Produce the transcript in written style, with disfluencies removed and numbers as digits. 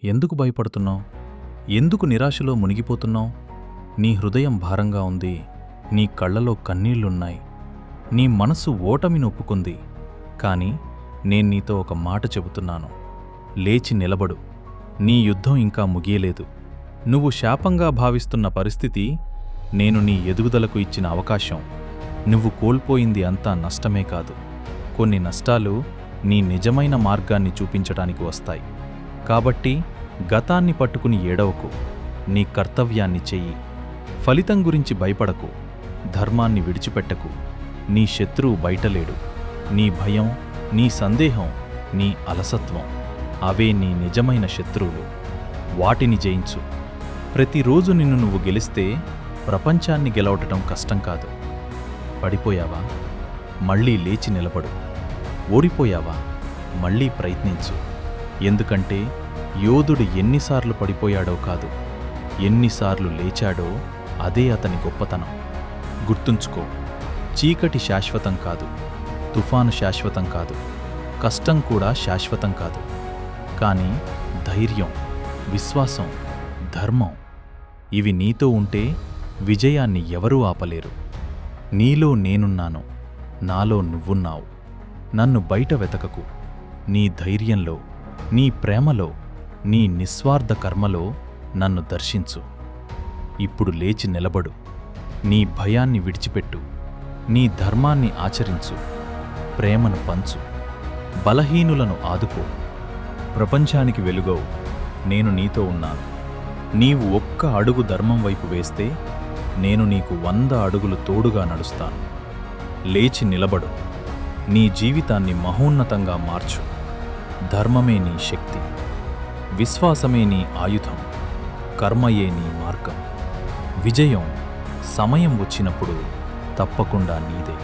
ఎందుకు భయపడుతున్నావు? ఎందుకు నిరాశలో మునిగిపోతున్నావు? నీ హృదయం భారంగా ఉంది. నీ కళ్ళలో కన్నీళ్లున్నాయి. నీ మనసు ఓటమిని ఒప్పుకుంది. కాని నేను నీతో ఒక మాట చెబుతున్నాను. లేచి నిలబడు. నీ యుద్ధం ఇంకా ముగియలేదు. నువ్వు శాపంగా భావిస్తున్న పరిస్థితి నేను నీ ఎదుగుదలకు ఇచ్చిన అవకాశం. నువ్వు కోల్పోయింది అంతా నష్టమే కాదు. కొన్ని నష్టాలు నీ నిజమైన మార్గాన్ని చూపించటానికి వస్తాయి. కాబట్టి గతాన్ని పట్టుకుని ఏడవకు. నీ కర్తవ్యాన్ని చెయ్యి. ఫలితం గురించి భయపడకు. ధర్మాన్ని విడిచిపెట్టకు. నీ శత్రువు బయటలేడు. నీ భయం, నీ సందేహం, నీ అలసత్వం అవే నీ నిజమైన శత్రువులు. వాటిని జయించు. ప్రతిరోజు నిన్ను నువ్వు గెలిస్తే ప్రపంచాన్ని గెలవటం కష్టం కాదు. పడిపోయావా? మళ్ళీ లేచి నిలబడు. ఓడిపోయావా? మళ్ళీ ప్రయత్నించు. ఎందుకంటే యోధుడు ఎన్నిసార్లు పడిపోయాడో కాదు, ఎన్నిసార్లు లేచాడో అదే అతని గొప్పతనం. గుర్తుంచుకో, చీకటి శాశ్వతం కాదు, తుఫాను శాశ్వతం కాదు, కష్టం కూడా శాశ్వతం కాదు. కానీ ధైర్యం, విశ్వాసం, ధర్మం ఇవి నీతో ఉంటే విజయాన్ని ఎవరూ ఆపలేరు. నీలో నేనున్నాను, నాలో నువ్వున్నావు. నన్ను బయట వెతకకు. నీ ధైర్యంలో, నీ ప్రేమలో, నీ నిస్వార్థ కర్మలో నన్ను దర్శించు. ఇప్పుడు లేచి నిలబడు. నీ భయాన్ని విడిచిపెట్టు. నీ ధర్మాన్ని ఆచరించు. ప్రేమను పంచు. బలహీనులను ఆదుకో. ప్రపంచానికి వెలుగవు. నేను నీతో ఉన్నాను. నీవు ఒక్క అడుగు ధర్మం వైపు వేస్తే నేను నీకు 100 అడుగులు తోడుగా నడుస్తాను. లేచి నిలబడు. నీ జీవితాన్ని మహోన్నతంగా మార్చు. ధర్మమే నీ శక్తి. విశ్వాసమే నీ ఆయుధం. కర్మయే నీ మార్గం. విజయం సమయం వచ్చినప్పుడు తప్పకుండా నీదే.